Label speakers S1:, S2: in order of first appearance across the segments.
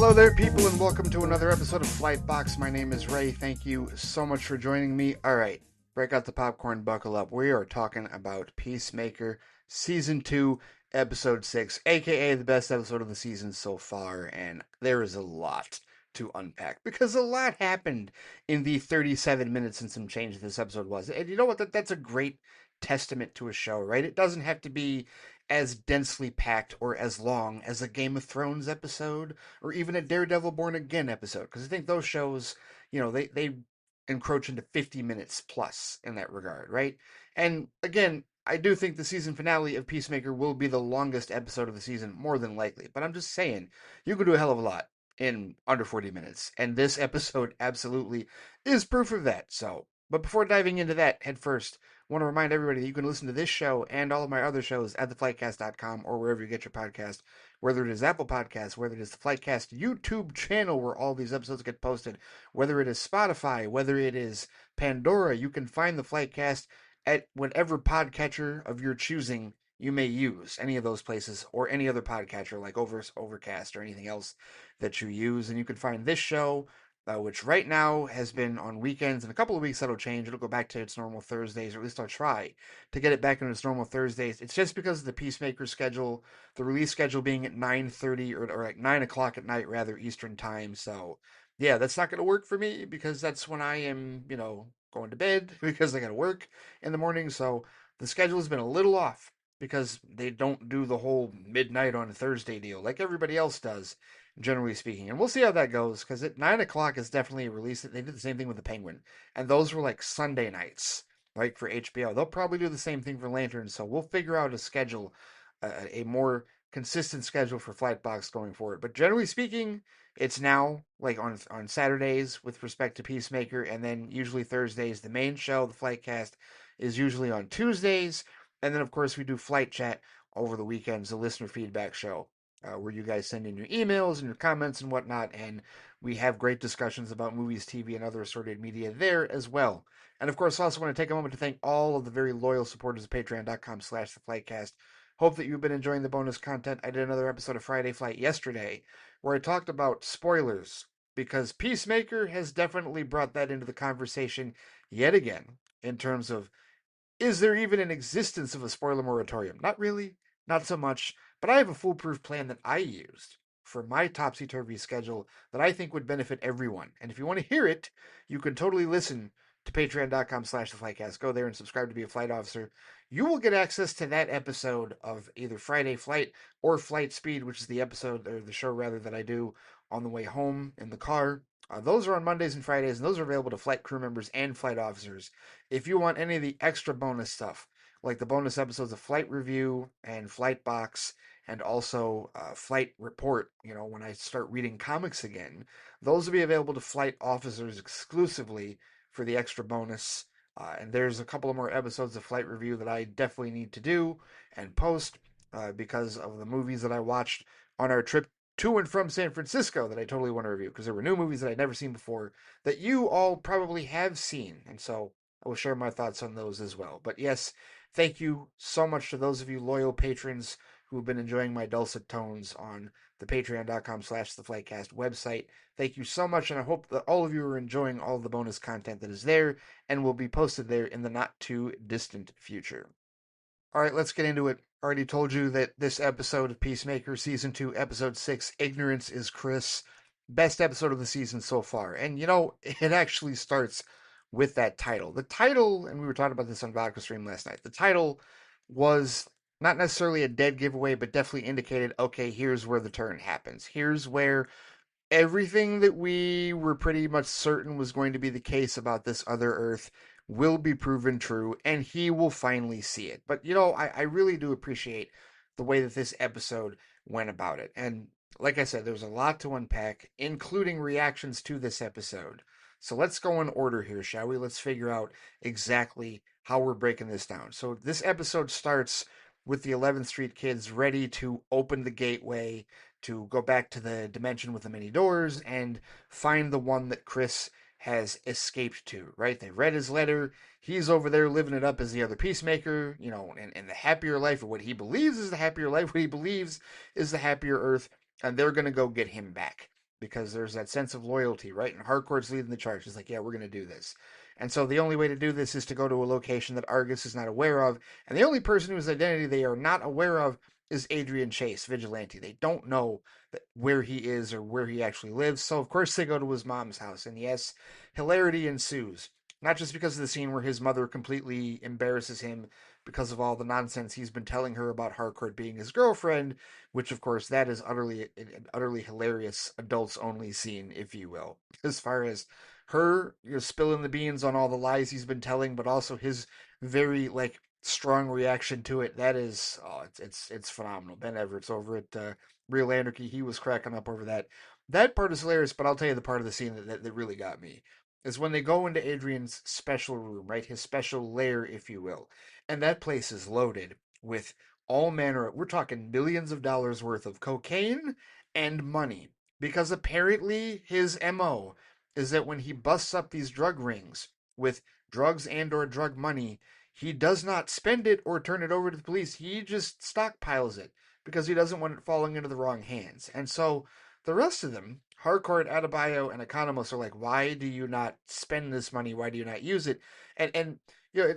S1: Hello there, people, and welcome to another episode of Flight Box. My name is Ray. Thank you so much for joining me. All right, break out the popcorn, buckle up. We are talking about Peacemaker Season 2, Episode 6, aka the best episode of the season so far, and there is a lot to unpack because a lot happened in the 37 minutes and some change this episode was. And you know what? That's a great testament to a show, right? It doesn't have to be as densely packed or as long as a Game of Thrones episode or even a Daredevil Born Again episode, because I think those shows, they encroach into 50 minutes plus in that regard, right? And again, I do think the season finale of Peacemaker will be the longest episode of the season, more than likely. But I'm just saying, you can do a hell of a lot in under 40 minutes, and this episode absolutely is proof of that. So, but before diving into that head first, I want to remind everybody that you can listen to this show and all of my other shows at theflightcast.com or wherever you get your podcast, whether it is Apple Podcasts, whether it is the Flightcast YouTube channel where all these episodes get posted, whether it is Spotify, whether it is Pandora. You can find the Flightcast at whatever podcatcher of your choosing you may use, any of those places, or any other podcatcher like Overcast or anything else that you use. And you can find this show, which right now has been on weekends. In a couple of weeks, that'll change. It'll go back to its normal Thursdays, or at least I'll try to get it back into its normal Thursdays. It's just because of the Peacemaker schedule, the release schedule being at 9:30 or like 9 o'clock at night, rather, Eastern time. So, yeah, that's not going to work for me because that's when I am, going to bed because I got to work in the morning. So the schedule has been a little off because they don't do the whole midnight on a Thursday deal like everybody else does, generally speaking. And we'll see how that goes because at 9 o'clock is definitely a release. They did the same thing with the Penguin, and those were like Sunday nights, right, for HBO. They'll probably do the same thing for Lantern, so we'll figure out a schedule, a more consistent schedule for Flightbox going forward. But generally speaking, it's now like on Saturdays with respect to Peacemaker, and then usually Thursdays. The main show, the Flightcast, is usually on Tuesdays, and then of course we do Flight Chat over the weekends, the listener feedback show, where you guys send in your emails and your comments and whatnot, and we have great discussions about movies, TV, and other assorted media there as well. And of course, I also want to take a moment to thank all of the very loyal supporters of patreon.com/theflightcast. Hope that you've been enjoying the bonus content. I did another episode of Friday Flight yesterday where I talked about spoilers because Peacemaker has definitely brought that into the conversation yet again in terms of, is there even an existence of a spoiler moratorium? Not really, not so much, but I have a foolproof plan that I used for my topsy-turvy schedule that I think would benefit everyone. And if you want to hear it, you can totally listen to patreon.com/theflightcast. Go there and subscribe to be a flight officer. You will get access to that episode of either Friday Flight or Flight Speed, which is the episode, or the show rather, that I do on the way home in the car. Those are on Mondays and Fridays, and those are available to flight crew members and flight officers. If you want any of the extra bonus stuff, like the bonus episodes of Flight Review and Flight Box, and also Flight Report, when I start reading comics again, those will be available to flight officers exclusively for the extra bonus. And there's a couple of more episodes of Flight Review that I definitely need to do and post because of the movies that I watched on our trip to and from San Francisco that I totally want to review because there were new movies that I'd never seen before that you all probably have seen. And so I will share my thoughts on those as well. But yes, thank you so much to those of you loyal patrons who have been enjoying my dulcet tones on the patreon.com/theflightcast website. Thank you so much, and I hope that all of you are enjoying all of the bonus content that is there and will be posted there in the not too distant future. All right, let's get into it. Already told you that this episode of Peacemaker, Season 2, Episode 6, Ignorance is Chris, best episode of the season so far. And, it actually starts with that title. The title, and we were talking about this on Vodka Stream last night, the title was not necessarily a dead giveaway, but definitely indicated, okay, here's where the turn happens. Here's where everything that we were pretty much certain was going to be the case about this other Earth will be proven true, and he will finally see it. But, I really do appreciate the way that this episode went about it. And like I said, there's a lot to unpack, including reactions to this episode. So let's go in order here, shall we? Let's figure out exactly how we're breaking this down. So this episode starts with the 11th Street kids ready to open the gateway to go back to the dimension with the many doors and find the one that Chris has escaped to, right? They read his letter. He's over there living it up as the other Peacemaker, in the happier life, or what he believes is the happier life, what he believes is the happier Earth, and they're going to go get him back. because there's that sense of loyalty, right? And Harcourt's leading the charge. He's like, yeah, we're going to do this. And so the only way to do this is to go to a location that Argus is not aware of. And the only person whose identity they are not aware of is Adrian Chase, vigilante. They don't know where he is or where he actually lives. So, of course, they go to his mom's house. And yes, hilarity ensues. Not just because of the scene where his mother completely embarrasses him because of all the nonsense he's been telling her about Harcourt being his girlfriend, which of course that is an utterly hilarious adults only scene, if you will, as far as her spilling the beans on all the lies he's been telling, but also his very like strong reaction to it. That is, oh, it's phenomenal. Ben Everett's over at Real Anarchy. He was cracking up over that. That part is hilarious, but I'll tell you the part of the scene that really got me is when they go into Adrian's special room, right? His special lair, if you will. And that place is loaded with all manner we're talking millions of dollars worth of cocaine and money. Because apparently his MO is that when he busts up these drug rings with drugs and or drug money, he does not spend it or turn it over to the police. He just stockpiles it because he doesn't want it falling into the wrong hands. And so the rest of them, Harcourt, Adebayo, and Economos are like, why do you not spend this money? Why do you not use it? And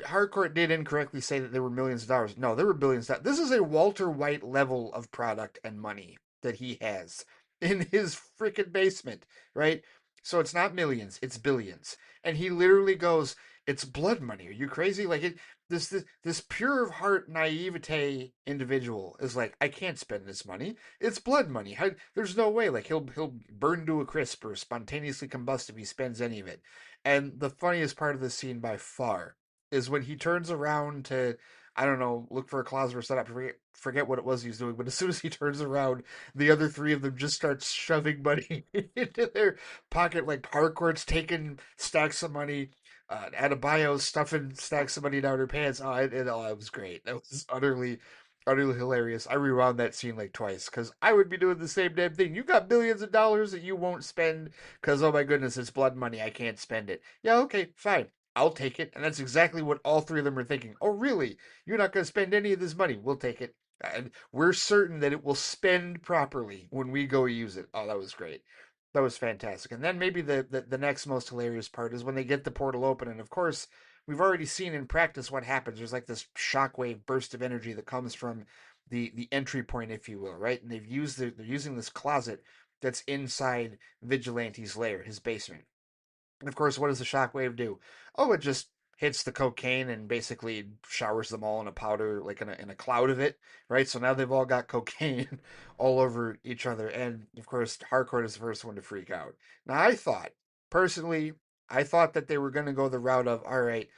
S1: Harcourt did incorrectly say that there were millions of dollars. No, there were billions of dollars. This is a Walter White level of product and money that he has in his freaking basement, right? So it's not millions, it's billions. And he literally goes, "It's blood money. Are you crazy?" Like this pure of heart naivete individual is like, "I can't spend this money. It's blood money. There's no way. Like he'll burn to a crisp or spontaneously combust if he spends any of it." And the funniest part of the scene by far is when he turns around to, I don't know, look for a closet or set up. Forget what it was he was doing. But as soon as he turns around, the other three of them just start shoving money into their pocket. Like Harcourt's taking stacks of money. Adebayo's stuffing stacks of money down her pants. It was great. That was utterly hilarious. I rewound that scene like twice because I would be doing the same damn thing. You got billions of dollars that you won't spend because, oh my goodness, it's blood money. I can't spend it. Yeah, okay, fine. I'll take it. And that's exactly what all three of them are thinking. Oh, really? You're not going to spend any of this money? We'll take it. And we're certain that it will spend properly when we go use it. Oh, that was great. That was fantastic. And then maybe the next most hilarious part is when they get the portal open. And of course, we've already seen in practice what happens. There's like this shockwave burst of energy that comes from the entry point, if you will, right? And they're using this closet that's inside Vigilante's lair, his basement. And of course, what does the shockwave do? Oh, it just hits the cocaine and basically showers them all in a powder, like in a cloud of it, right? So now they've all got cocaine all over each other. And of course, Harcourt is the first one to freak out. Now, personally, I thought that they were going to go the route of, all right,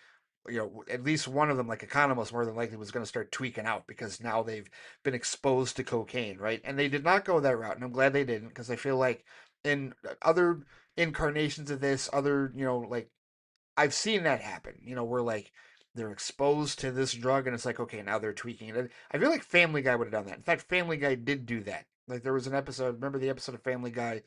S1: at least one of them, like Economos, more than likely was going to start tweaking out because now they've been exposed to cocaine, right? And they did not go that route, and I'm glad they didn't because I feel like in other incarnations of this, other, like I've seen that happen, where like they're exposed to this drug and it's like, okay, now they're tweaking it. I feel like Family Guy would have done that. In fact, Family Guy did do that. Like there was an episode, remember the episode of Family Guy?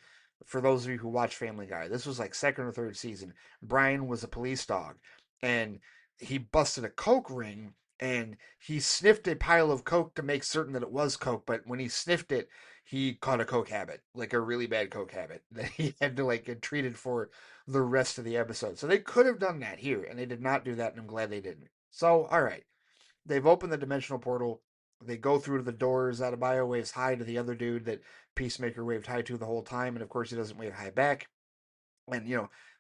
S1: For those of you who watch Family Guy, this was like second or third season. Brian was a police dog and he busted a coke ring and he sniffed a pile of coke to make certain that it was coke, but when he sniffed it, he caught a coke habit, like a really bad coke habit that he had to like get treated for the rest of the episode. So they could have done that here, and they did not do that, and I'm glad they didn't. So, all right. They've opened the dimensional portal. They go through to the doors. Adebayo waves hi to the other dude that Peacemaker waved hi to the whole time, and of course he doesn't wave hi back. And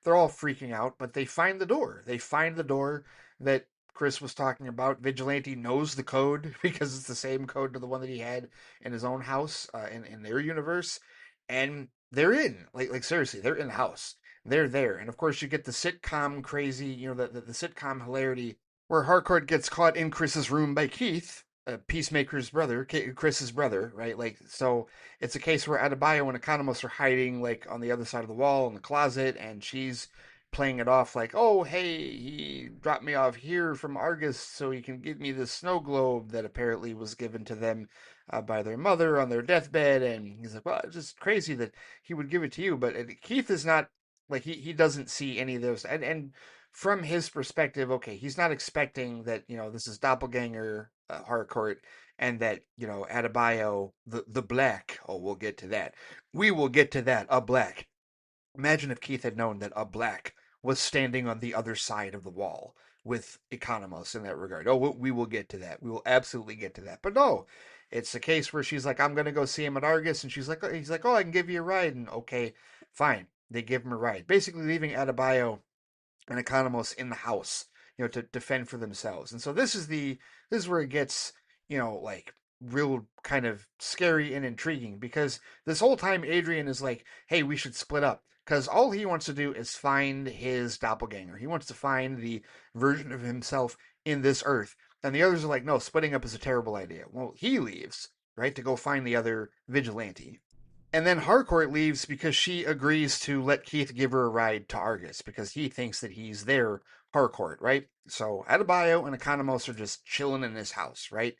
S1: they're all freaking out, but they find the door. They find the door that Chris was talking about. Vigilante knows the code because it's the same code to the one that he had in his own house in their universe, and they're in. Like seriously, they're in the house. They're there, and of course you get the sitcom crazy, the sitcom hilarity where Harcourt gets caught in Chris's room by Keith, Peacemaker's brother, Chris's brother, right? Like, so it's a case where Adebayo and Economos are hiding, like, on the other side of the wall in the closet, and she's playing it off like, oh, hey, he dropped me off here from Argus so he can give me this snow globe that apparently was given to them by their mother on their deathbed. And he's like, well, it's just crazy that he would give it to you. But Keith is not, like, he doesn't see any of those. And from his perspective, okay, he's not expecting that, this is doppelganger Harcourt, and that, Adebayo, the black, oh, we'll get to that. We will get to that, a black. Imagine if Keith had known that a black was standing on the other side of the wall with Economos in that regard. Oh, we will get to that. We will absolutely get to that. But no, it's a case where she's like, I'm going to go see him at Argus. And he's like, oh, I can give you a ride. And okay, fine. They give him a ride. Basically leaving Adebayo and Economos in the house, to defend for themselves. And so this is where it gets, like real kind of scary and intriguing because this whole time Adrian is like, hey, we should split up. Because all he wants to do is find his doppelganger. He wants to find the version of himself in this earth. And the others are like, no, splitting up is a terrible idea. Well, he leaves, right, to go find the other vigilante. And then Harcourt leaves because she agrees to let Keith give her a ride to Argus because he thinks that he's their Harcourt, right? So Adebayo and Economos are just chilling in his house, right?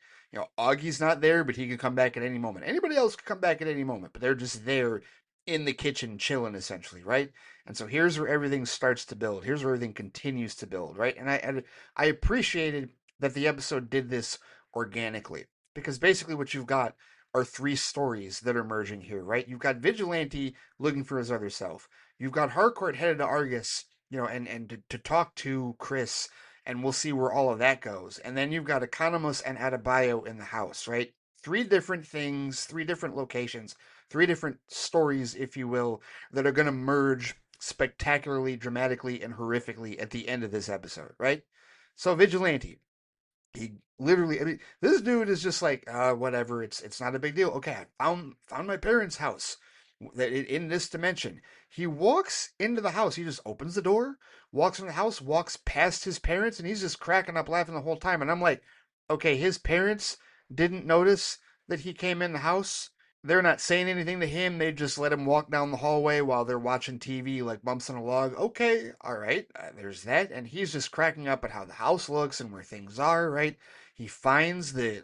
S1: Augie's not there, but he could come back at any moment. Anybody else could come back at any moment, but they're just there in the kitchen chilling essentially, right? And so here's where everything starts to build. Here's where everything continues to build, right? And I appreciated that the episode did this organically because basically what you've got are three stories that are merging here, right? You've got Vigilante looking for his other self. You've got Harcourt headed to Argus, and to talk to Chris, and we'll see where all of that goes. And then you've got Economos and Adebayo in the house, right? Three different things, three different locations, three different stories, if you will, that are going to merge spectacularly, dramatically, and horrifically at the end of this episode, right? So Vigilante, he literally, I mean, this dude is just like, whatever, it's not a big deal. Okay, I found my parents' house that in this dimension. He walks into the house. He just opens the door, walks in the house, walks past his parents, and he's just cracking up laughing the whole time. And I'm like, okay, his parents didn't notice that he came in the house. They're not saying anything to him. They just let him walk down the hallway while they're watching TV like bumps on a log. Okay, all right, there's that. And he's just cracking up at how the house looks and where things are, right? He finds the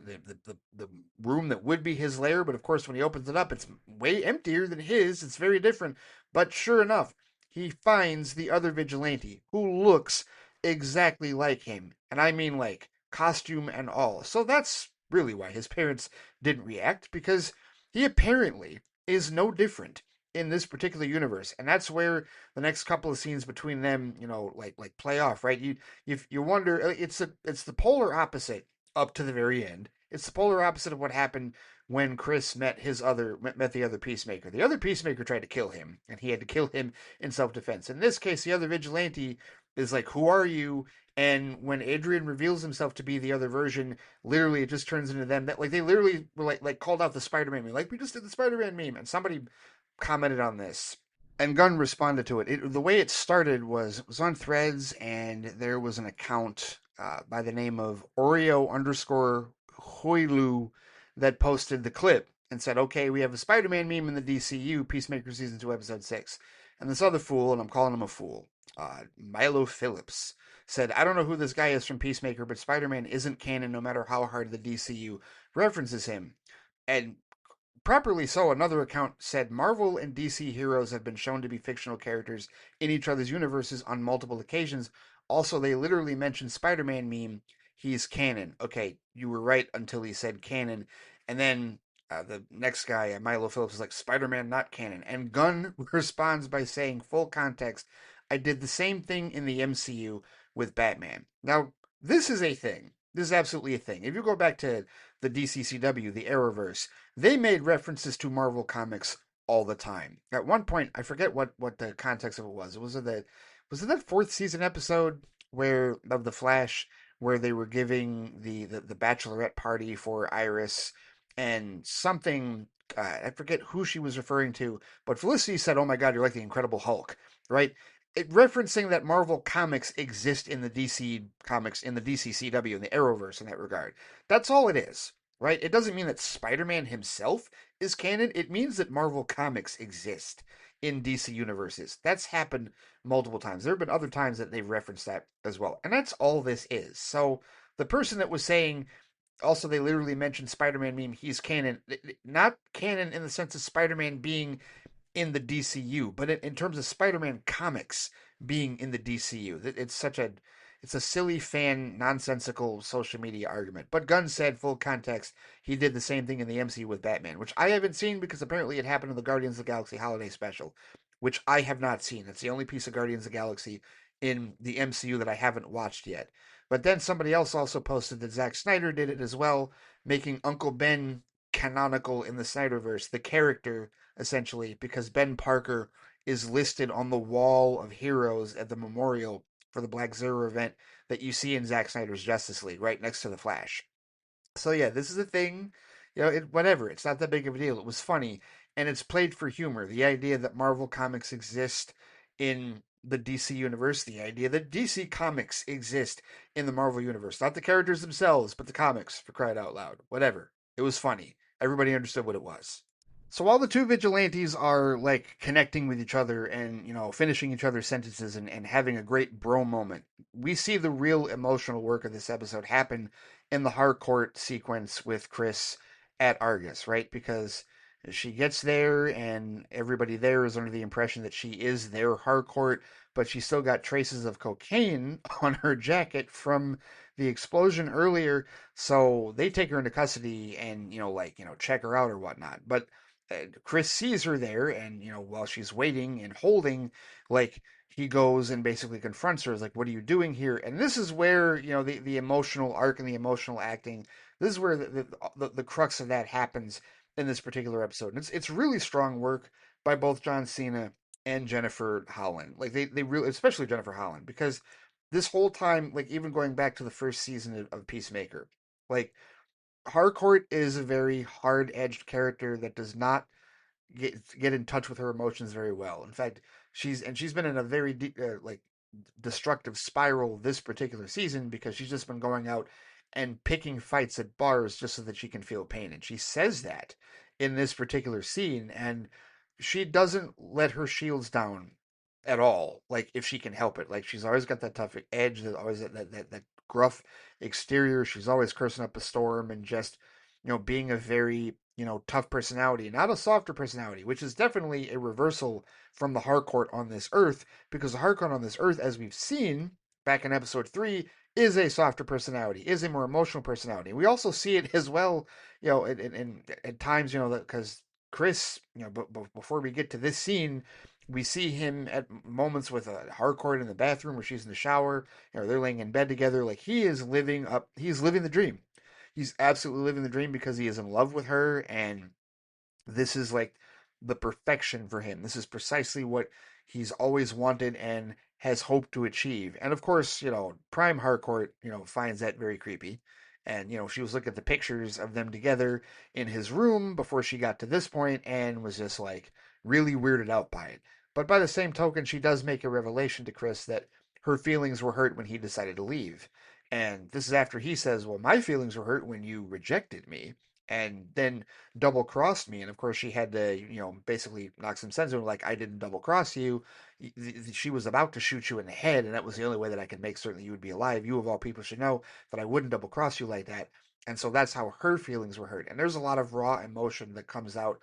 S1: room that would be his lair, but of course, when he opens it up, it's way emptier than his. It's very different. But sure enough, he finds the other vigilante who looks exactly like him. And I mean, like, costume and all. So that's really why his parents didn't react, because he apparently is no different in this particular universe, and that's where the next couple of scenes between them, like play off, right? You wonder, it's the polar opposite up to the very end. It's the polar opposite of what happened when Chris met the other Peacemaker. The other Peacemaker tried to kill him, and he had to kill him in self defense. In this case, the other vigilante is like, "Who are you?" And when Adrian reveals himself to be the other version, literally it just turns into them. That like they literally were like called out the Spider-Man meme, like we just did the Spider-Man meme, and somebody commented on this, and Gunn responded to it. The way it started was on Threads, and there was an account by the name of Oreo underscore Hoilu that posted the clip and said, "Okay, we have a Spider-Man meme in the DCU, Peacemaker season 2, episode 6." And this other fool, and I'm calling him a fool, Milo Phillips, said, "I don't know who this guy is from Peacemaker, but Spider-Man isn't canon no matter how hard the DCU references him." And properly so, another account said, "Marvel and DC heroes have been shown to be fictional characters in each other's universes on multiple occasions. Also, they literally mentioned Spider-Man meme. He's canon." Okay, you were right until he said canon. And then the next guy, Milo Phillips, is like, "Spider-Man not canon." And Gunn responds by saying, full context, "I did the same thing in the MCU with Batman." Now, this is a thing. This is absolutely a thing. If you go back to the DCCW, the Arrowverse, they made references to Marvel Comics all the time. At one point, I forget what the context of it was. Was it that fourth season episode where of the Flash where they were giving the bachelorette party for Iris and something, I forget who she was referring to, but Felicity said, "Oh my God, you're like the Incredible Hulk," right? Referencing that Marvel comics exist in the DC comics, in the DCCW, in the Arrowverse in that regard. That's all it is, right? It doesn't mean that Spider-Man himself is canon. It means that Marvel comics exist in DC universes. That's happened multiple times. There have been other times that they've referenced that as well. And that's all this is. So the person that was saying, also they literally mentioned Spider-Man meme, he's canon, not canon in the sense of Spider-Man being in the DCU, but in terms of Spider-Man comics being in the DCU, it's such a it's a silly fan nonsensical social media argument. But Gunn said, full context, he did the same thing in the MCU with Batman, which I haven't seen because apparently it happened in the Guardians of the Galaxy holiday special, which I have not seen. It's the only piece of Guardians of the Galaxy in the MCU that I haven't watched yet. But then somebody else also posted that Zack Snyder did it as well, making Uncle Ben canonical in the Snyderverse, the character essentially, because Ben Parker is listed on the wall of heroes at the memorial for the Black Zero event that you see in Zack Snyder's Justice League, right next to the Flash. So yeah, this is a thing. Whatever. It's not that big of a deal. It was funny, and it's played for humor. The idea that Marvel comics exist in the DC universe, the idea that DC comics exist in the Marvel universe, not the characters themselves, but the comics. For crying out loud, whatever. It was funny. Everybody understood what it was. So while the two vigilantes are like connecting with each other and, finishing each other's sentences and having a great bro moment, we see the real emotional work of this episode happen in the Harcourt sequence with Chris at Argus, right? Because she gets there and everybody there is under the impression that she is their Harcourt, but she still got traces of cocaine on her jacket from the explosion earlier. So they take her into custody and, check her out or whatnot. But Chris sees her there, and while she's waiting and holding, like he goes and basically confronts her. Is like, "What are you doing here?" And this is where the emotional arc and the emotional acting. This is where the crux of that happens in this particular episode. And it's really strong work by both John Cena and Jennifer Holland. Like they really, especially Jennifer Holland, because this whole time, like even going back to the first season of Peacemaker, like Harcourt is a very hard-edged character that does not get in touch with her emotions very well. In fact, she's been in a very like destructive spiral this particular season because she's just been going out and picking fights at bars just so that she can feel pain. And she says that in this particular scene, and she doesn't let her shields down at all. Like if she can help it, like she's always got that tough edge, that always that gruff exterior. She's always cursing up a storm and just being a very tough personality, not a softer personality, which is definitely a reversal from the Harcourt on this earth, because the Harcourt on this earth, as we've seen back in episode 3, is a softer personality, is a more emotional personality. We also see it as well, at times, because Chris, before we get to this scene, we see him at moments with a Harcourt in the bathroom where she's in the shower, they're laying in bed together. Like he's living the dream. He's absolutely living the dream because he is in love with her, and this is like the perfection for him. This is precisely what he's always wanted and has hoped to achieve. And of course, Prime Harcourt, finds that very creepy. And, she was looking at the pictures of them together in his room before she got to this point and was just like really weirded out by it. But by the same token, she does make a revelation to Chris that her feelings were hurt when he decided to leave. And this is after he says, "Well, my feelings were hurt when you rejected me." And then double crossed me. And of course, she had to, basically knock some sense into it, like, "I didn't double cross you. She was about to shoot you in the head, and that was the only way that I could make certain that you would be alive. You, of all people, should know that I wouldn't double cross you like that." And so that's how her feelings were hurt. And there's a lot of raw emotion that comes out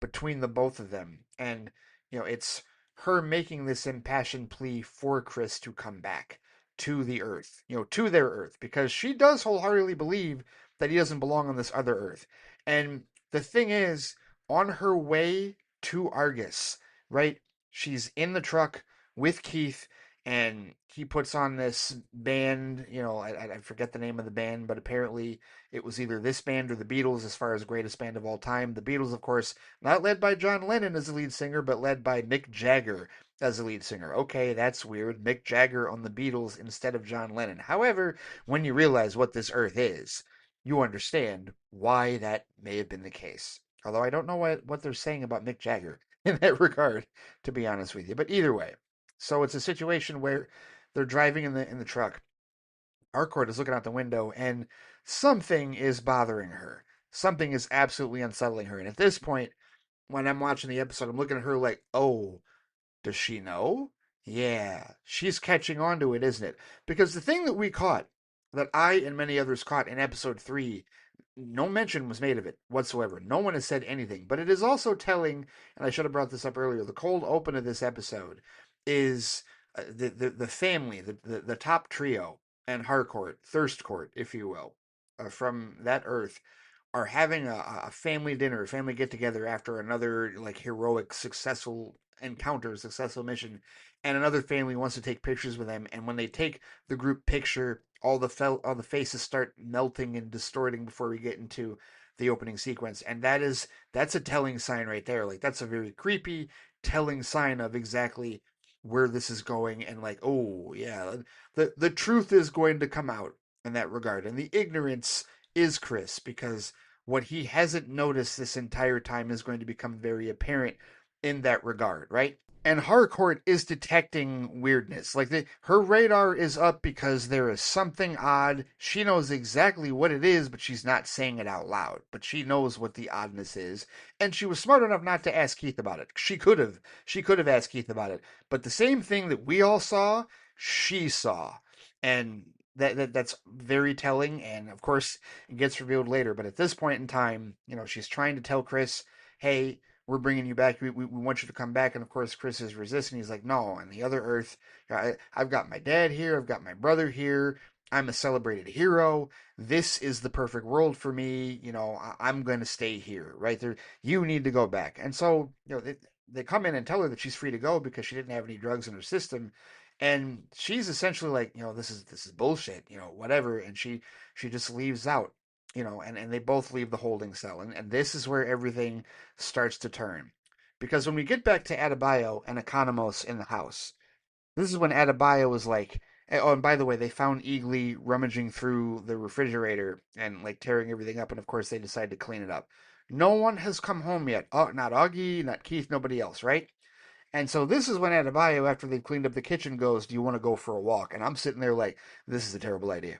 S1: between the both of them. And, it's her making this impassioned plea for Chris to come back to the Earth, to their Earth, because she does wholeheartedly believe that he doesn't belong on this other Earth. And the thing is, on her way to Argus, right? She's in the truck with Keith, and he puts on this band. I forget the name of the band, but apparently it was either this band or the Beatles as far as greatest band of all time. The Beatles, of course, not led by John Lennon as the lead singer, but led by Mick Jagger as the lead singer. Okay, that's weird. Mick Jagger on the Beatles instead of John Lennon. However, when you realize what this Earth is, you understand why that may have been the case. Although I don't know what they're saying about Mick Jagger in that regard, to be honest with you. But either way, so it's a situation where they're driving in the truck. Harcourt is looking out the window, and something is bothering her. Something is absolutely unsettling her. And at this point, when I'm watching the episode, I'm looking at her like, "Oh, does she know?" Yeah, she's catching on to it, isn't it? Because the thing that we caught, that I and many others caught in episode 3, no mention was made of it whatsoever. No one has said anything. But it is also telling, and I should have brought this up earlier, the cold open of this episode is the family, the top trio, and Harcourt, Thirst Court, if you will, from that Earth, are having a family dinner, a family get together after another like heroic, successful encounter, successful mission, and another family wants to take pictures with them. And when they take the group picture, all the faces start melting and distorting before we get into the opening sequence, and that's a telling sign right there. Like that's a very creepy, telling sign of exactly where this is going, and like, oh yeah, the truth is going to come out in that regard, and the ignorance is Chris because what he hasn't noticed this entire time is going to become very apparent in that regard, right? And Harcourt is detecting weirdness. Like her radar is up because there is something odd. She knows exactly what it is, but she's not saying it out loud. But she knows what the oddness is, and she was smart enough not to ask Keith about it. She could have. She could have asked Keith about it. But the same thing that we all saw, she saw, and that's very telling. And of course, it gets revealed later. But at this point in time, she's trying to tell Chris, "Hey, we're bringing you back. We want you to come back." And of course, Chris is resisting. He's like, no, on the other Earth, I've got my dad here. I've got my brother here. I'm a celebrated hero. This is the perfect world for me. I'm going to stay here, right there. You need to go back. And so, they come in and tell her that she's free to go because she didn't have any drugs in her system. And she's essentially like, this is bullshit, whatever. And she just leaves out, and they both leave the holding cell. And this is where everything starts to turn. Because when we get back to Adebayo and Economos in the house, this is when Adebayo was like, oh, and by the way, they found Eagly rummaging through the refrigerator and like tearing everything up, and of course they decide to clean it up. No one has come home yet. Oh, not Augie, not Keith, nobody else, right? And so this is when Adebayo, after they've cleaned up the kitchen, goes, "Do you want to go for a walk?" And I'm sitting there like, this is a terrible idea.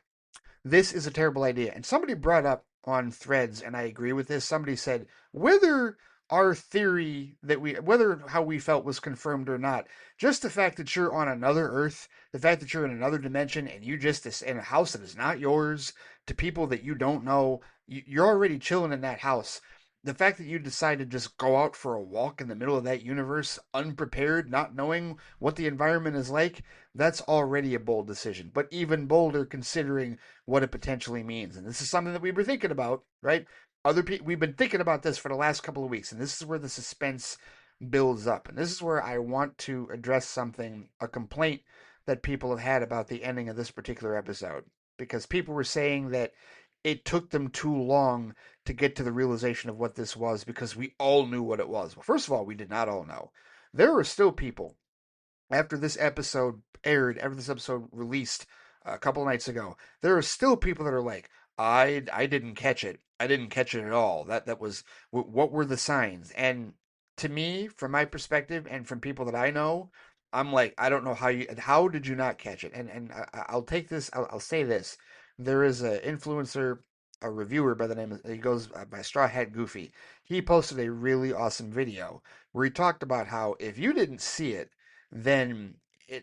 S1: This is a terrible idea. And somebody brought up on threads, and I agree with this. Somebody said whether our theory whether how we felt was confirmed or not, just the fact that you're on another Earth, the fact that you're in another dimension, and you just in a house that is not yours, to people that you don't know, you're already chilling in that house. The fact that you decide to just go out for a walk in the middle of that universe, unprepared, not knowing what the environment is like, that's already a bold decision. But even bolder considering what it potentially means. And this is something that we were thinking about, right? Other people, we've been thinking about this for the last couple of weeks, and this is where the suspense builds up. And this is where I want to address something, a complaint that people have had about the ending of this particular episode. Because people were saying that it took them too long to get to the realization of what this was because we all knew what it was. Well, first of all, we did not all know. There are still people after this episode aired, after this episode released a couple of nights ago, there are still people that are like, I didn't catch it. I didn't catch it at all. That was what were the signs? And to me, from my perspective, and from people that I know, I'm like, I don't know how did you not catch it? And I'll take this. I'll say this. There is an influencer, a reviewer by the name of he goes by Straw Hat Goofy. He posted a really awesome video where he talked about how if you didn't see it, then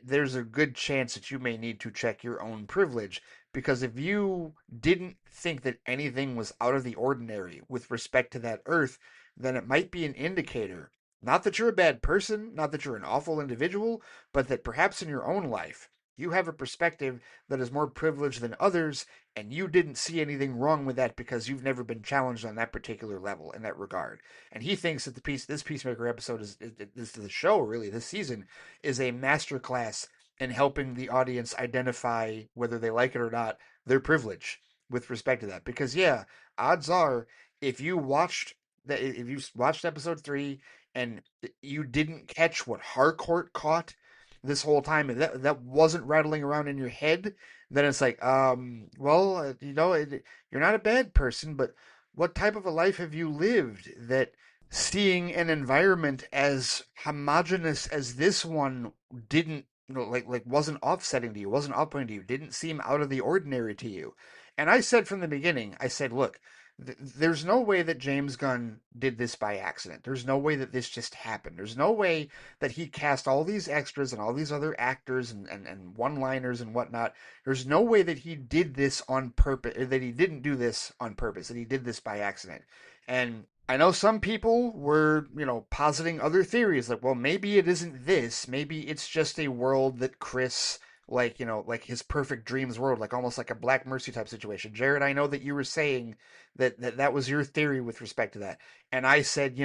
S1: there's a good chance that you may need to check your own privilege. Because if you didn't think that anything was out of the ordinary with respect to that Earth, then it might be an indicator. Not that you're a bad person, not that you're an awful individual, but that perhaps in your own life you have a perspective that is more privileged than others, and you didn't see anything wrong with that because you've never been challenged on that particular level in that regard. And he thinks that this Peacemaker episode is the show really this season is a masterclass in helping the audience identify whether they like it or not their privilege with respect to that. Because yeah, odds are if you watched episode 3 and you didn't catch what Harcourt caught this whole time and that wasn't rattling around in your head, then it's like, well, you're not a bad person, but what type of a life have you lived that seeing an environment as homogenous as this one didn't like wasn't offsetting to you, wasn't off-putting to you, didn't seem out of the ordinary to you. And I said from the beginning, I said, look, there's no way that James Gunn did this by accident. There's no way that this just happened. There's no way that he cast all these extras and all these other actors and one-liners and whatnot. There's no way that he did this on purpose, that he didn't do this on purpose, that he did this by accident. And I know some people were, positing other theories like, well, maybe it isn't this. Maybe it's just a world that Chris, like, like his perfect dreams world, like almost like a Black Mercy type situation. Jared, I know that you were saying that was your theory with respect to that. And I said,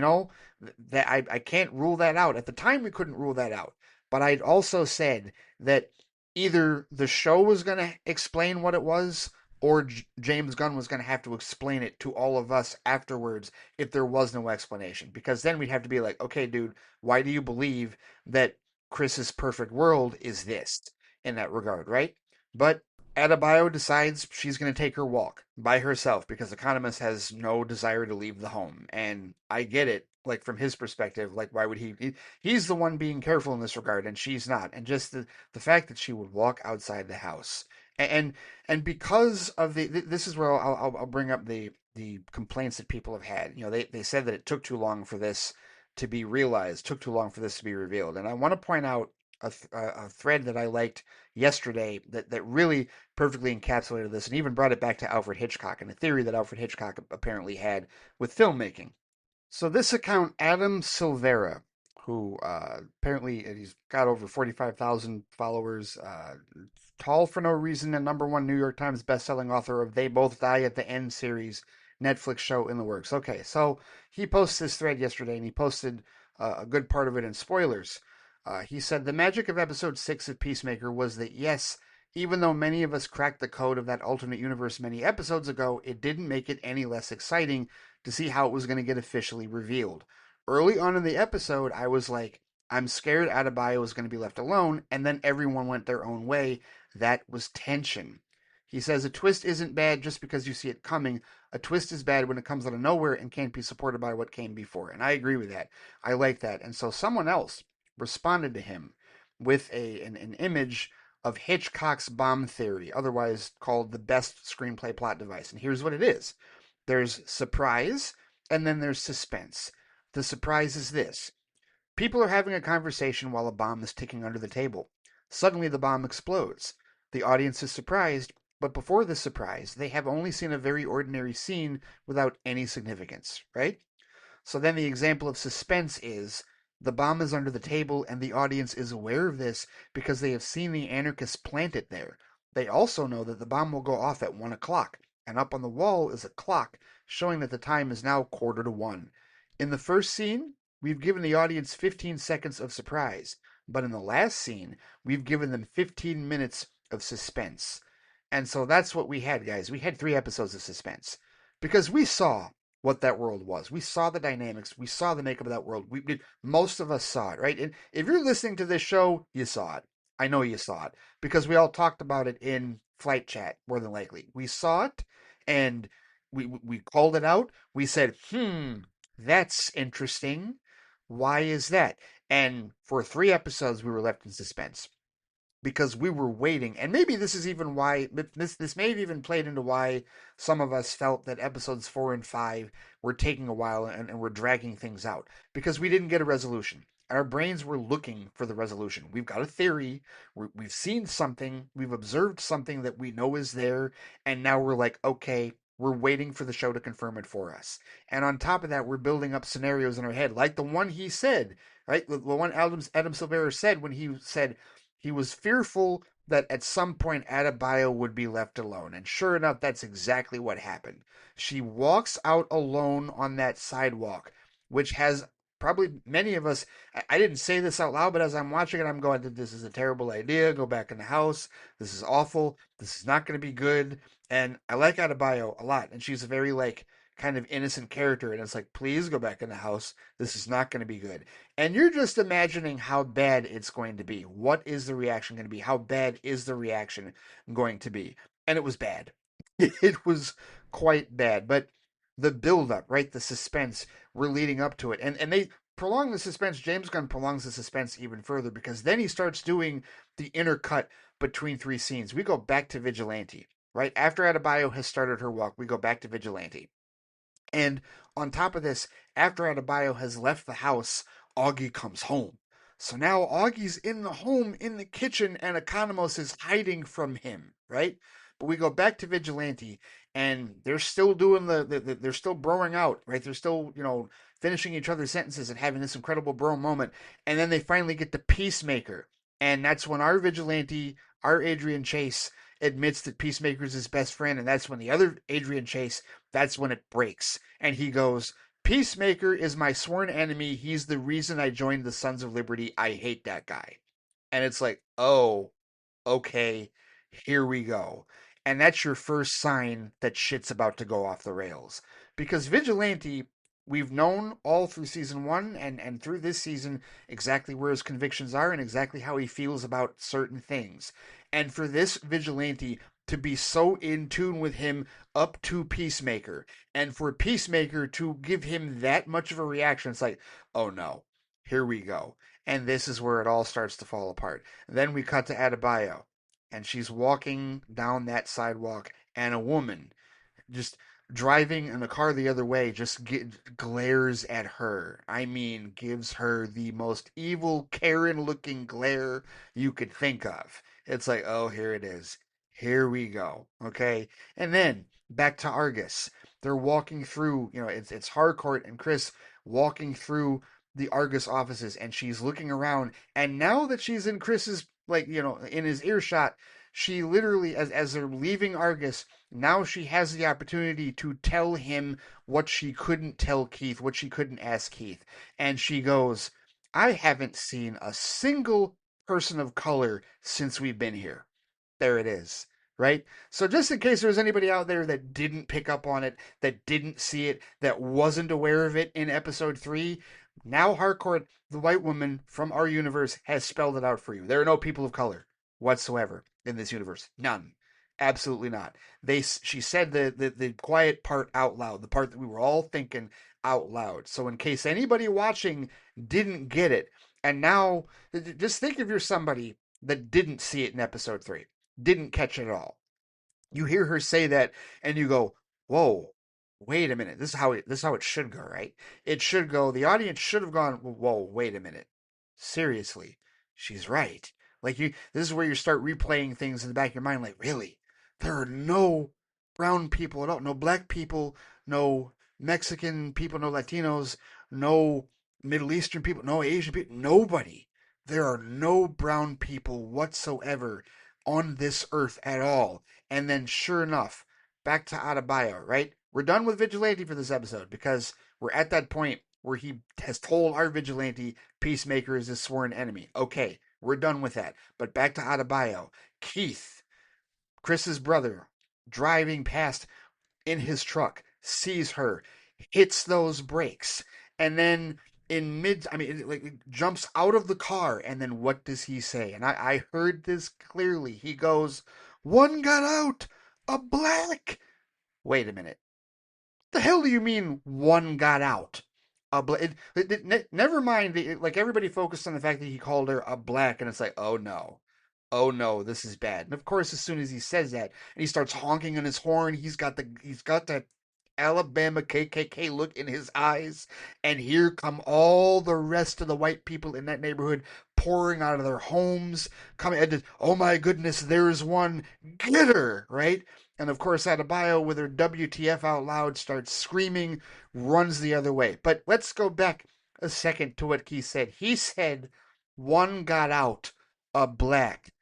S1: that I can't rule that out. At the time, we couldn't rule that out. But I'd also said that either the show was going to explain what it was, or James Gunn was going to have to explain it to all of us afterwards if there was no explanation. Because then we'd have to be like, okay, dude, why do you believe that Chris's perfect world is this in that regard, right? But Adebayo decides she's going to take her walk by herself because Economist has no desire to leave the home. And I get it, like from his perspective, like why would he's the one being careful in this regard and she's not. And just the fact that she would walk outside the house and and because of this is where I'll bring up the complaints that people have had. They said that it took too long for this to be realized, took too long for this to be revealed. And I want to point out a thread that I liked yesterday that really perfectly encapsulated this and even brought it back to Alfred Hitchcock and a theory that Alfred Hitchcock apparently had with filmmaking. So this account, Adam Silvera, who apparently he's got over 45,000 followers, tall for no reason, and number one New York Times bestselling author of They Both Die at the End series, Netflix show in the works. Okay, so he posted this thread yesterday, and he posted a good part of it in spoilers. He said, the magic of episode 6 of Peacemaker was that, yes, even though many of us cracked the code of that alternate universe many episodes ago, it didn't make it any less exciting to see how it was going to get officially revealed. Early on in the episode, I was like, I'm scared Adebayo is going to be left alone, and then everyone went their own way. That was tension. He says a twist isn't bad just because you see it coming. A twist is bad when it comes out of nowhere and can't be supported by what came before. And I agree with that. I like that. And so someone else responded to him with an image of Hitchcock's bomb theory, otherwise called the best screenplay plot device. And here's what it is. There's surprise, and then there's suspense. The surprise is this. People are having a conversation while a bomb is ticking under the table. Suddenly the bomb explodes. The audience is surprised, but before this surprise, they have only seen a very ordinary scene without any significance, right? So then the example of suspense is the bomb is under the table and the audience is aware of this because they have seen the anarchists plant it there. They also know that the bomb will go off at 1 o'clock, and up on the wall is a clock showing that the time is now quarter to one. In the first scene, we've given the audience 15 seconds of surprise, but in the last scene, we've given them 15 minutes of suspense. And so that's what we had, guys. We had 3 episodes of suspense because we saw what that world was. We saw the dynamics. We saw the makeup of that world. We did. Most of us saw it, right? And if you're listening to this show, you saw it. I know you saw it because we all talked about it in flight chat. More than likely, we saw it, and we called it out. We said, that's interesting. Why is that?" And for 3 episodes, we were left in suspense because we were waiting. And maybe this is even why this may have even played into why some of us felt that episodes 4 and 5 were taking a while and were dragging things out because we didn't get a resolution. Our brains were looking for the resolution. We've got a theory, we've seen something, we've observed something that we know is there, and now we're like, okay, we're waiting for the show to confirm it for us. And on top of that, we're building up scenarios in our head, like the one he said, right? The one Adam Silvera said when he said, he was fearful that at some point Adebayo would be left alone. And sure enough, that's exactly what happened. She walks out alone on that sidewalk, which has probably many of us. I didn't say this out loud, but as I'm watching it, I'm going, this is a terrible idea. Go back in the house. This is awful. This is not going to be good. And I like Adebayo a lot. And she's a very, like, kind of innocent character. And it's like, please go back in the house. This is not going to be good. And you're just imagining how bad it's going to be. What is the reaction going to be? How bad is the reaction going to be? And it was bad. It was quite bad. But the buildup, right? The suspense, we're leading up to it. And they prolong the suspense. James Gunn prolongs the suspense even further because then he starts doing the intercut between 3 scenes. We go back to Vigilante, right? After Adebayo has started her walk, we go back to Vigilante. And on top of this, after Adebayo has left the house, Augie comes home. So now Augie's in the home in the kitchen and Economos is hiding from him, right? But we go back to Vigilante and they're still doing they're still broing out, right? They're still, finishing each other's sentences and having this incredible bro moment. And then they finally get to Peacemaker. And that's when our Vigilante, our Adrian Chase, admits that Peacemaker's his best friend. And that's when the other Adrian Chase, that's when it breaks. And he goes, Peacemaker is my sworn enemy. He's the reason I joined the Sons of Liberty. I hate that guy. And it's like, oh, okay, here we go. And that's your first sign that shit's about to go off the rails. Because Vigilante, we've known all through season one and through this season exactly where his convictions are and exactly how he feels about certain things. And for this Vigilante to be so in tune with him up to Peacemaker, and for Peacemaker to give him that much of a reaction, it's like, oh no, here we go. And this is where it all starts to fall apart. Then we cut to Adebayo, and she's walking down that sidewalk, and a woman just driving in a car the other way just glares at her. I mean, gives her the most evil Karen looking glare you could think of. It's like, oh, here it is. Here we go. Okay. And then back to Argus. They're walking through, it's Harcourt and Chris walking through the Argus offices, and she's looking around. And now that she's in Chris's, in his earshot, she literally, as they're leaving Argus, now she has the opportunity to tell him what she couldn't tell Keith, what she couldn't ask Keith. And she goes, I haven't seen a single person of color since we've been here. There it is. Right? So just in case there's anybody out there that didn't pick up on it, that didn't see it, that wasn't aware of it in episode 3, now Harcourt, the white woman from our universe, has spelled it out for you. There are no people of color whatsoever in this universe. None. Absolutely not. She said the quiet part out loud, the part that we were all thinking out loud. So in case anybody watching didn't get it, and now just think if you're somebody that didn't see it in episode 3, didn't catch it at all. You hear her say that and you go, "Whoa, wait a minute. This is how it should go, right? It should go. The audience should have gone, "Whoa, wait a minute. Seriously, she's right." Like this is where you start replaying things in the back of your mind. Like, really, there are no brown people at all, no black people, no Mexican people, no Latinos, no Middle Eastern people, no Asian people, nobody. There are no brown people whatsoever on this earth at all. And then, sure enough, back to Adebayo, right? We're done with Vigilante for this episode because we're at that point where he has told our Vigilante Peacemaker is his sworn enemy. Okay, we're done with that. But back to Adebayo. Keith, Chris's brother, driving past in his truck, sees her, hits those brakes, and then it jumps out of the car, and then what does he say? And I heard this clearly. He goes, "One got out, a black." Wait a minute. The hell do you mean one got out? Never mind. Like everybody focused on the fact that he called her a black, and it's like, oh no, this is bad. And of course, as soon as he says that, and he starts honking on his horn, he's got that Alabama KKK look in his eyes, and here come all the rest of the white people in that neighborhood pouring out of their homes, coming. And oh my goodness, there's one. Get her, right? And of course, Adebayo, with her WTF out loud, starts screaming, runs the other way. But let's go back a second to what he said. He said, one got out, a black.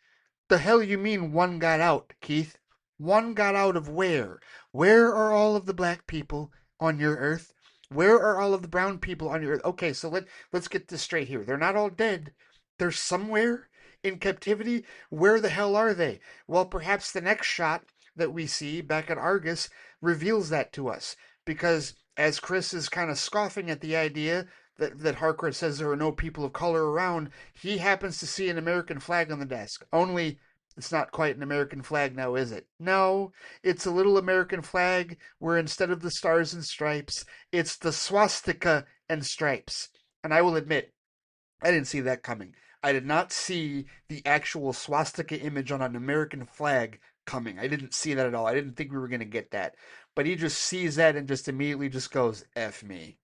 S1: The hell you mean one got out, Keith? One got out of where? Where are all of the black people on your earth? Where are all of the brown people on your earth? Okay, so let's get this straight here. They're not all dead. They're somewhere in captivity. Where the hell are they? Well, perhaps the next shot that we see back at Argus reveals that to us. Because as Chris is kind of scoffing at the idea that Harcourt says there are no people of color around, he happens to see an American flag on the desk. Only it's not quite an American flag now, is it? No, it's a little American flag where instead of the stars and stripes, it's the swastika and stripes. And I will admit, I didn't see that coming. I did not see the actual swastika image on an American flag coming. I didn't see that at all. I didn't think we were going to get that. But he just sees that and just immediately just goes, F me.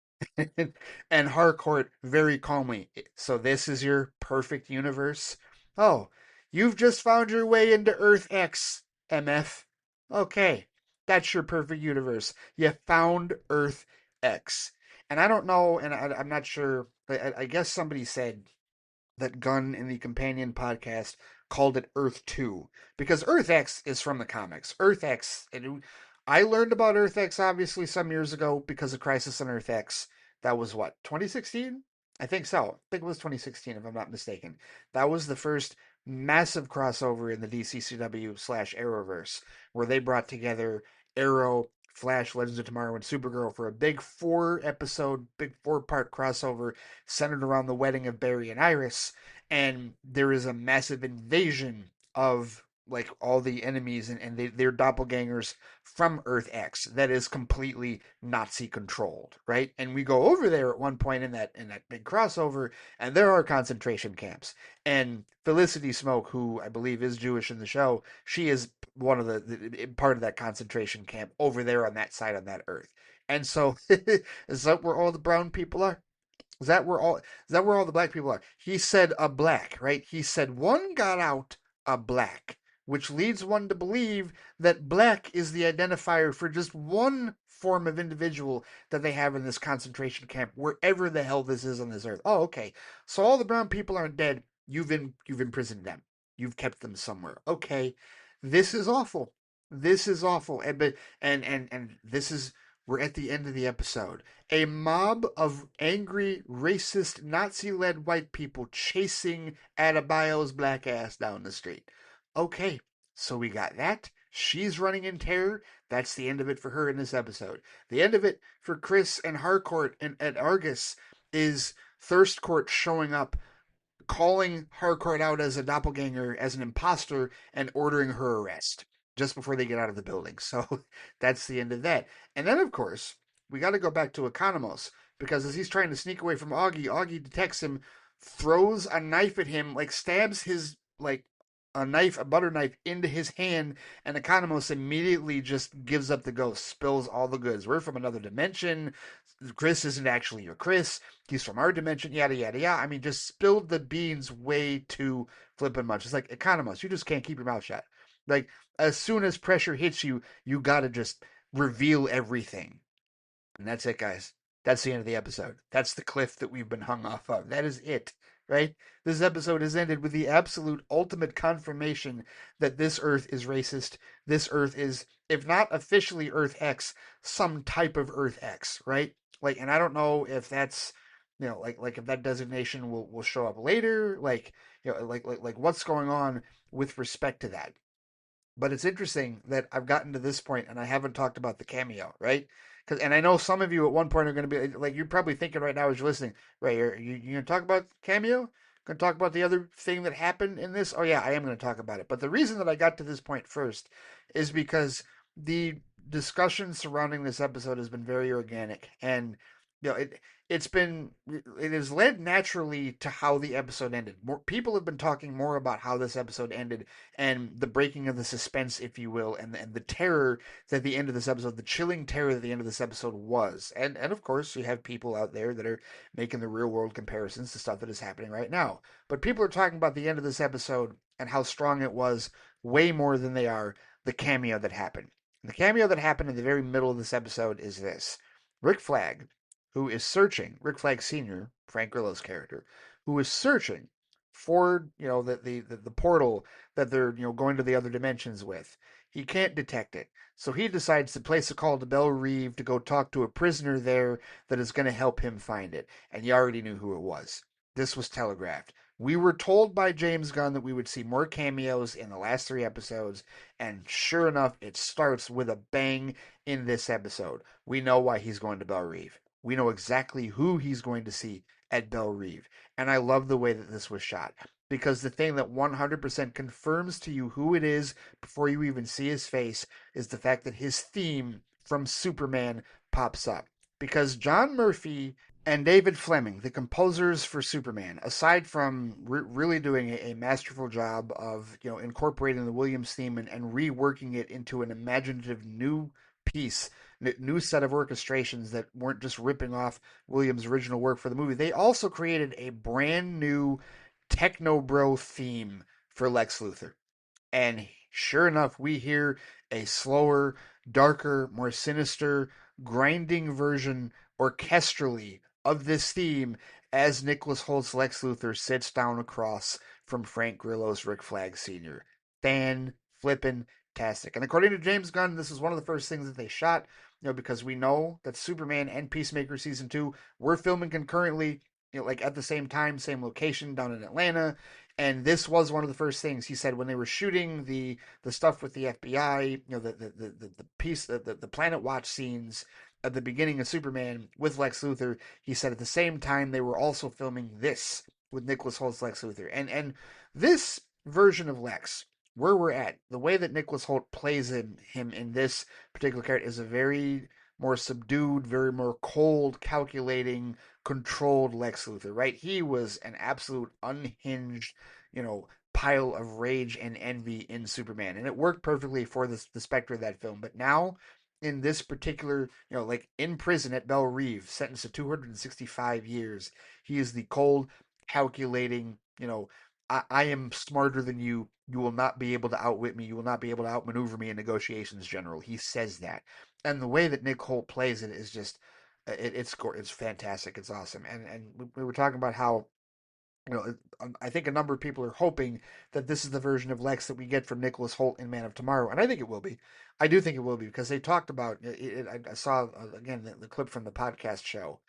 S1: And Harcourt very calmly, so this is your perfect universe? Oh, you've just found your way into Earth X, MF. Okay, that's your perfect universe. You found Earth X. And I don't know, and I'm not sure, I guess somebody said that Gunn in the companion podcast called it Earth 2 because Earth X is from the comics. Earth X, I learned about Earth X obviously some years ago because of Crisis on Earth X. That was what, 2016? I think so. I think it was 2016 if I'm not mistaken. That was the first massive crossover in the DCCW slash Arrowverse where they brought together Arrow, Flash, Legends of Tomorrow, and Supergirl for a big 4 episode, big 4 part crossover centered around the wedding of Barry and Iris, and there is a massive invasion of like all the enemies and they're doppelgangers from Earth X that is completely Nazi controlled, right? And we go over there at one point in that big crossover, and there are concentration camps. And Felicity Smoke, who I believe is Jewish in the show, she is one of the part of that concentration camp over there on that side on that Earth. And so, is that where all the brown people are? Is that where all the black people are? He said a black, right? He said one got out a black, which leads one to believe that black is the identifier for just one form of individual that they have in this concentration camp, wherever the hell this is on this earth. Oh, okay. So all the brown people aren't dead. You've imprisoned them. You've kept them somewhere. Okay. This is awful. This is awful. And this is we're at the end of the episode. A mob of angry, racist, Nazi led white people chasing Adebayo's black ass down the street. Okay, so we got that. She's running in terror. That's the end of it for her in this episode. The end of it for Chris and Harcourt and at Argus is Thirst Court showing up, calling Harcourt out as a doppelganger, as an imposter, and ordering her arrest just before they get out of the building. So that's the end of that. And then, of course, we got to go back to Economos because as he's trying to sneak away from Augie, Augie detects him, throws a knife at him, like stabs his like a knife, a butter knife, into his hand, and Economos immediately just gives up the ghost, spills all the goods. We're from another dimension. Chris isn't actually your Chris. He's from our dimension, yada, yada, yada. I mean, just spilled the beans way too flippin' much. It's like, Economos, you just can't keep your mouth shut. Like, as soon as pressure hits you, you gotta just reveal everything. And that's it, guys. That's the end of the episode. That's the cliff that we've been hung off of. That is it, right? This episode has ended with the absolute ultimate confirmation that this Earth is racist. This Earth is, if not officially Earth X, some type of Earth X, right? Like, and I don't know if that's, like if that designation will show up later, like what's going on with respect to that. But it's interesting that I've gotten to this point and I haven't talked about the cameo, right? And I know some of you at one point are going to be like, you're probably thinking right now as you're listening, right? You going to talk about cameo? Going to talk about the other thing that happened in this? Oh yeah, I am going to talk about it. But the reason that I got to this point first is because the discussion surrounding this episode has been very organic, and it has led naturally to how the episode ended. More people have been talking more about how this episode ended and the breaking of the suspense, if you will, and the terror that the end of this episode, the chilling terror that the end of this episode was. And of course, you have people out there that are making the real world comparisons to stuff that is happening right now. But people are talking about the end of this episode and how strong it was way more than they are the cameo that happened. And the cameo that happened in the very middle of this episode is this. Rick Flag, who is searching, Rick Flag Sr., Frank Grillo's character, who is searching for, the portal that they're, going to the other dimensions with. He can't detect it. So he decides to place a call to Belle Reeve to go talk to a prisoner there that is going to help him find it. And you already knew who it was. This was telegraphed. We were told by James Gunn that we would see more cameos in the last 3 episodes, and sure enough, it starts with a bang in this episode. We know why he's going to Belle Reeve. We know exactly who he's going to see at Belle Reeve. And I love the way that this was shot. Because the thing that 100% confirms to you who it is before you even see his face is the fact that his theme from Superman pops up. Because John Murphy and David Fleming, the composers for Superman, aside from really doing a masterful job of incorporating the Williams theme and reworking it into an imaginative new piece, new set of orchestrations that weren't just ripping off Williams' original work for the movie. They also created a brand new techno bro theme for Lex Luthor. And sure enough, we hear a slower, darker, more sinister, grinding version orchestrally of this theme as Nicholas Holt's Lex Luthor sits down across from Frank Grillo's Rick Flag Sr. Fan flippin' tastic. And according to James Gunn, this is one of the first things that they shot, because we know that Superman and Peacemaker season 2 were filming concurrently, like at the same time, same location down in Atlanta. And this was one of the first things he said when they were shooting the stuff with the FBI, the piece the Planet Watch scenes at the beginning of Superman with Lex Luthor. He said at the same time they were also filming this with Nicholas Holt's Lex Luthor, and this version of Lex, where we're at, the way that Nicholas Holt plays him in this particular character is a very more subdued, very more cold, calculating, controlled Lex Luthor, right? He was an absolute unhinged, pile of rage and envy in Superman, and it worked perfectly for the specter of that film. But now, in this particular, like in prison at Belle Reve, sentenced to 265 years, he is the cold, calculating, I am smarter than you. You will not be able to outwit me. You will not be able to outmaneuver me in negotiations, General. He says that, and the way that Nick Holt plays it is just, it's fantastic. It's awesome. And we were talking about how, I think a number of people are hoping that this is the version of Lex that we get from Nicholas Holt in Man of Tomorrow, and I think it will be. I do think it will be because they talked about it. I saw again the clip from the podcast show.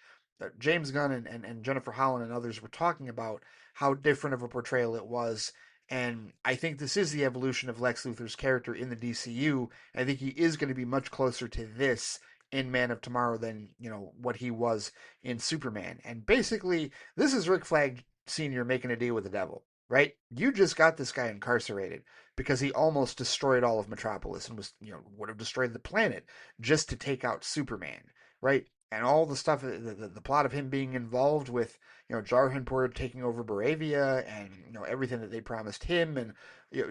S1: James Gunn and Jennifer Holland and others were talking about how different of a portrayal it was. And I think this is the evolution of Lex Luthor's character in the DCU. I think he is going to be much closer to this in Man of Tomorrow than, what he was in Superman. And basically, this is Rick Flag Sr. making a deal with the devil, right? You just got this guy incarcerated because he almost destroyed all of Metropolis and would have destroyed the planet just to take out Superman, right? And all the stuff, the plot of him being involved with, Jarhanpur taking over Baravia, and everything that they promised him, and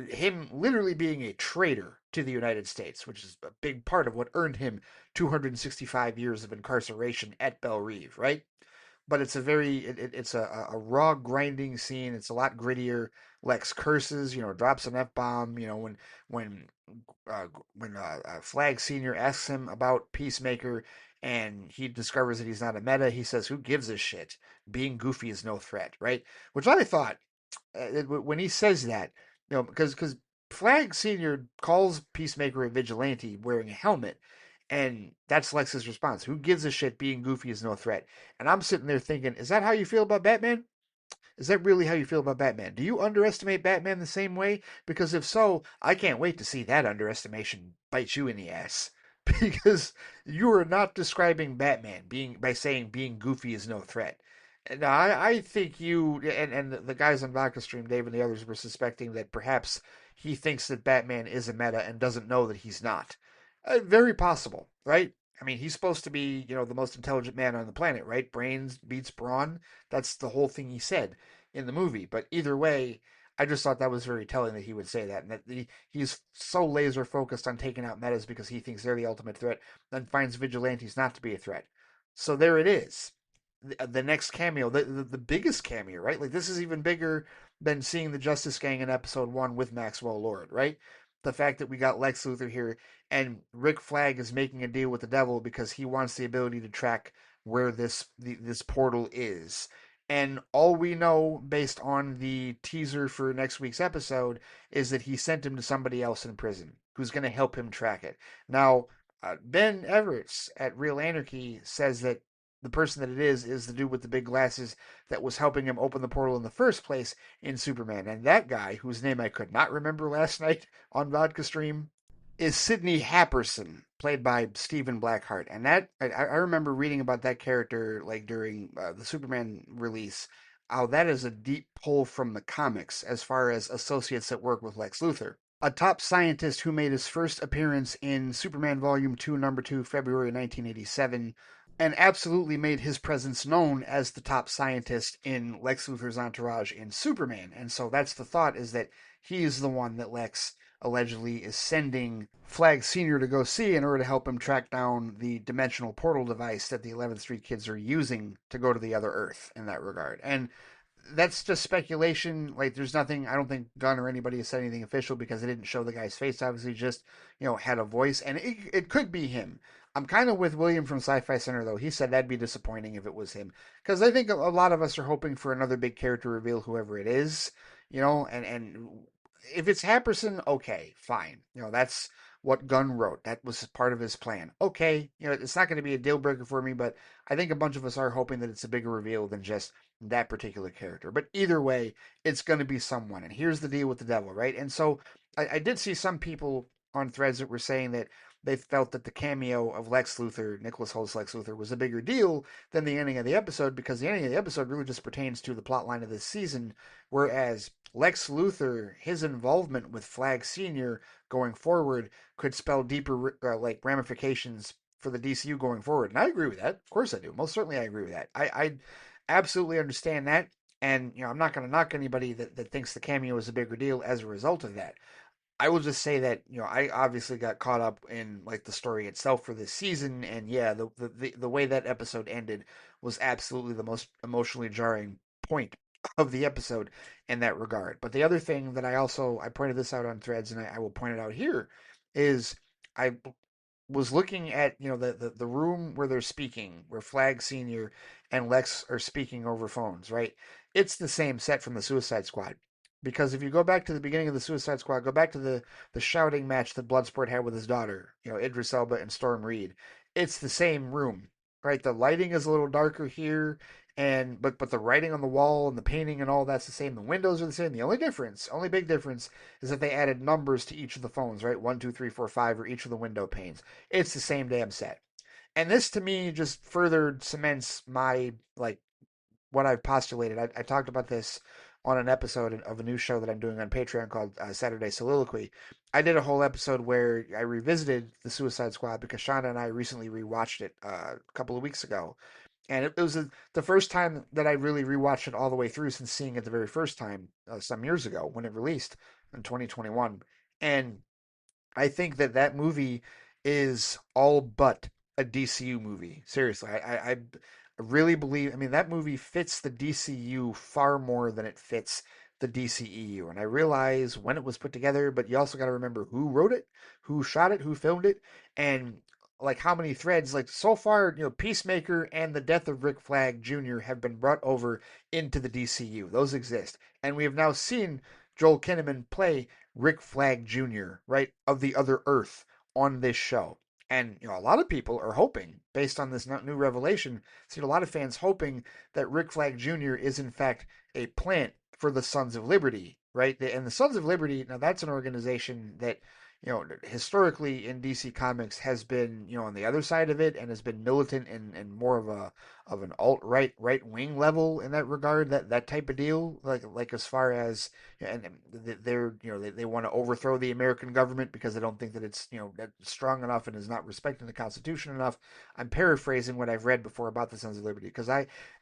S1: him literally being a traitor to the United States, which is a big part of what earned him 265 years of incarceration at Belle Reve, right? But it's a it's a raw grinding scene. It's a lot grittier. Lex curses, drops an F bomb. When Flag Senior asks him about Peacemaker, and he discovers that he's not a meta, he says, "Who gives a shit? Being goofy is no threat," right? Which I thought, when he says that, because Flag Senior calls Peacemaker a vigilante wearing a helmet, and that's Lex's response. Who gives a shit? Being goofy is no threat. And I'm sitting there thinking, is that how you feel about Batman? Is that really how you feel about Batman? Do you underestimate Batman the same way? Because if so, I can't wait to see that underestimation bite you in the ass. Because you are not describing Batman by saying being goofy is no threat. And I think you and the guys on Vodka Stream, Dave and the others, were suspecting that perhaps he thinks that Batman is a meta and doesn't know that he's not. Very possible, right? I mean, he's supposed to be, the most intelligent man on the planet, right? Brains beats brawn. That's the whole thing he said in the movie. But either way, I just thought that was very telling that he would say that, and that he's so laser focused on taking out metas because he thinks they're the ultimate threat, then finds vigilantes not to be a threat. So there it is. The next cameo, the biggest cameo, right? Like, this is even bigger than seeing the Justice Gang in episode 1 with Maxwell Lord, right? The fact that we got Lex Luthor here, and Rick Flag is making a deal with the devil because he wants the ability to track where this portal is. And all we know based on the teaser for next week's episode is that he sent him to somebody else in prison who's going to help him track it. Now, Ben Everett at Real Anarchy says that the person that it is the dude with the big glasses that was helping him open the portal in the first place in Superman. And that guy, whose name I could not remember last night on Vodka Stream, is Sidney Happerson, played by Stephen Blackheart. And that I remember reading about that character like during the Superman release. How that is a deep pull from the comics as far as associates that work with Lex Luthor. A top scientist who made his first appearance in Superman Volume 2, Number 2, February 1987, and absolutely made his presence known as the top scientist in Lex Luthor's entourage in Superman. And so that's the thought, is that he is the one that Lex allegedly is sending Flag Senior to go see in order to help him track down the dimensional portal device that the 11th Street kids are using to go to the other Earth in that regard. And that's just speculation. Like, there's nothing. I don't think Gunn or anybody has said anything official because they didn't show the guy's face. Obviously, just had a voice, and it could be him. I'm kind of with William from Sci-Fi Center though. He said that'd be disappointing if it was him because I think a lot of us are hoping for another big character reveal, whoever it is. And if it's Happerson, okay, fine. That's what Gunn wrote. That was part of his plan. Okay, it's not going to be a deal breaker for me, but I think a bunch of us are hoping that it's a bigger reveal than just that particular character. But either way, it's going to be someone. And here's the deal with the devil, right? And so I did see some people on threads that were saying that they felt that the cameo of Lex Luthor, Nicholas Holt's Lex Luthor, was a bigger deal than the ending of the episode because the ending of the episode really just pertains to the plot line of this season, whereas Lex Luthor, his involvement with Flag Senior going forward could spell deeper like ramifications for the DCU going forward. And I agree with that. Of course I do. Most certainly I agree with that. I absolutely understand that. And, I'm not going to knock anybody that thinks the cameo is a bigger deal as a result of that. I will just say that, I obviously got caught up in like the story itself for this season. And yeah, the way that episode ended was absolutely the most emotionally jarring point of the episode in that regard. But the other thing that I pointed this out on threads and I will point it out here is I was looking at the room where they're speaking, where Flag Senior and Lex are speaking over phones, right? It's the same set from the Suicide Squad. Because if you go back to the beginning of the Suicide Squad, go back to the shouting match that Bloodsport had with his daughter, Idris Elba and Storm Reed. It's the same room, right? The lighting is a little darker here, and but the writing on the wall and the painting and all that's the same. The windows are the same. The only big difference is that they added numbers to each of the phones, right? 1, 2, 3, 4, 5, or each of the window panes. It's the same damn set. And this to me just further cements my like what I've postulated. I talked about this on an episode of a new show that I'm doing on Patreon called Saturday Soliloquy. I did a whole episode where I revisited the Suicide Squad because Shauna and I recently rewatched it a couple of weeks ago. And it was the first time that I really rewatched it all the way through since seeing it the very first time some years ago when it released in 2021. And I think that movie is all but a DCU movie. Seriously, I really believe. I mean, that movie fits the DCU far more than it fits the DCEU. And I realize when it was put together, but you also got to remember who wrote it, who shot it, who filmed it, and like how many threads. Like so far, Peacemaker and the death of Rick Flag Jr. have been brought over into the DCU. Those exist, and we have now seen Joel Kinnaman play Rick Flag Jr., right, of the other Earth on this show. And a lot of people are hoping, based on this new revelation, see a lot of fans hoping that Rick Flag Jr. is in fact a plant for the Sons of Liberty, right? And the Sons of Liberty, now that's an organization that historically in DC Comics has been on the other side of it and has been militant and more of an alt right wing level in that regard, that type of deal, like as far as and they're they want to overthrow the American government because they don't think that it's that strong enough and is not respecting the Constitution enough. I'm paraphrasing what I've read before about the Sons of Liberty because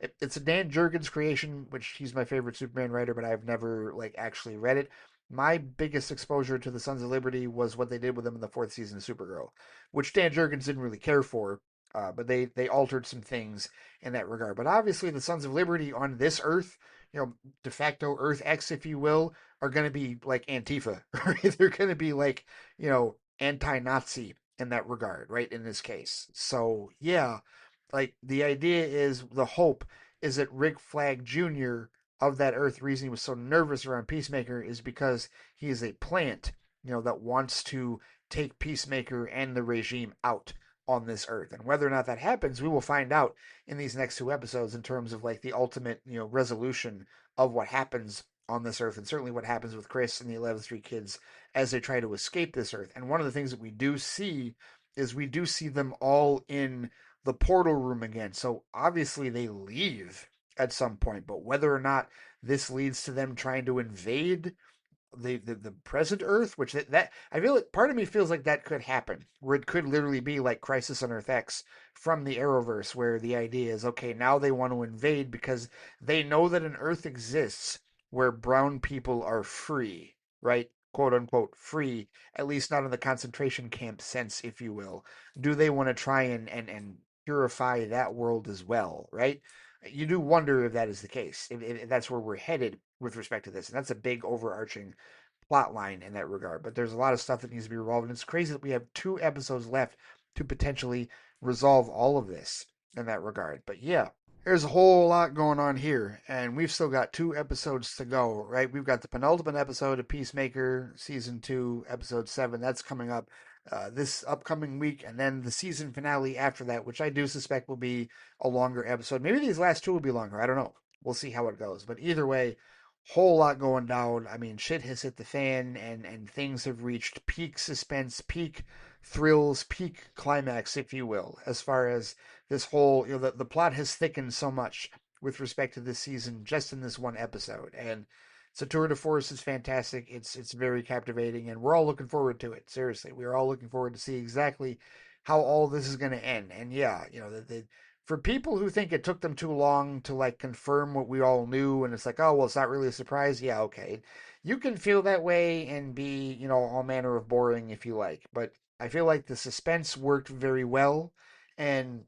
S1: it's a Dan Jurgens creation, which he's my favorite Superman writer, but I've never like actually read it. My biggest exposure to the Sons of Liberty was what they did with them in the fourth season of Supergirl, which Dan Jurgens didn't really care for, but they altered some things in that regard. But obviously, the Sons of Liberty on this Earth, de facto Earth X, if you will, are going to be like Antifa. Right? They're going to be like anti-Nazi in that regard, right? In this case, so yeah, like the idea is the hope is that Rick Flag Jr. of that Earth reason he was so nervous around Peacemaker is because he is a plant, that wants to take Peacemaker and the regime out on this Earth. And whether or not that happens, we will find out in these next two episodes in terms of like the ultimate, resolution of what happens on this Earth and certainly what happens with Chris and the 11th Street kids as they try to escape this Earth. And one of the things that we do see is we do see them all in the portal room again. So obviously they leave at some point, but whether or not this leads to them trying to invade the present Earth, which that I feel like part of me feels like that could happen, where it could literally be like Crisis on Earth X from the Arrowverse, where the idea is okay, now they want to invade because they know that an Earth exists where brown people are free, right? quote unquote free, at least not in the concentration camp sense, if you will? Do they want to try and purify that world as well, right? You do wonder if that is the case, if that's where we're headed with respect to this. And that's a big overarching plot line in that regard. But there's a lot of stuff that needs to be resolved. And it's crazy that we have 2 episodes left to potentially resolve all of this in that regard. But yeah, there's a whole lot going on here, and we've still got 2 episodes to go, right? We've got the penultimate episode of Peacemaker, season 2, episode 7. That's coming up this upcoming week, and then the season finale after that, which I do suspect will be a longer episode. Maybe these last 2 will be longer. I don't know. We'll see how it goes. But either way, whole lot going down. I mean, shit has hit the fan, and things have reached peak suspense, peak thrills, peak climax, if you will, as far as this whole, the plot has thickened so much with respect to this season just in this one episode. And so tour de force is fantastic. It's very captivating, and we're all looking forward to it. Seriously, we are all looking forward to see exactly how all this is going to end. And yeah, for people who think it took them too long to like confirm what we all knew, and it's like, oh well, it's not really a surprise. Yeah, okay, you can feel that way and be, all manner of boring if you like, but I feel like the suspense worked very well, and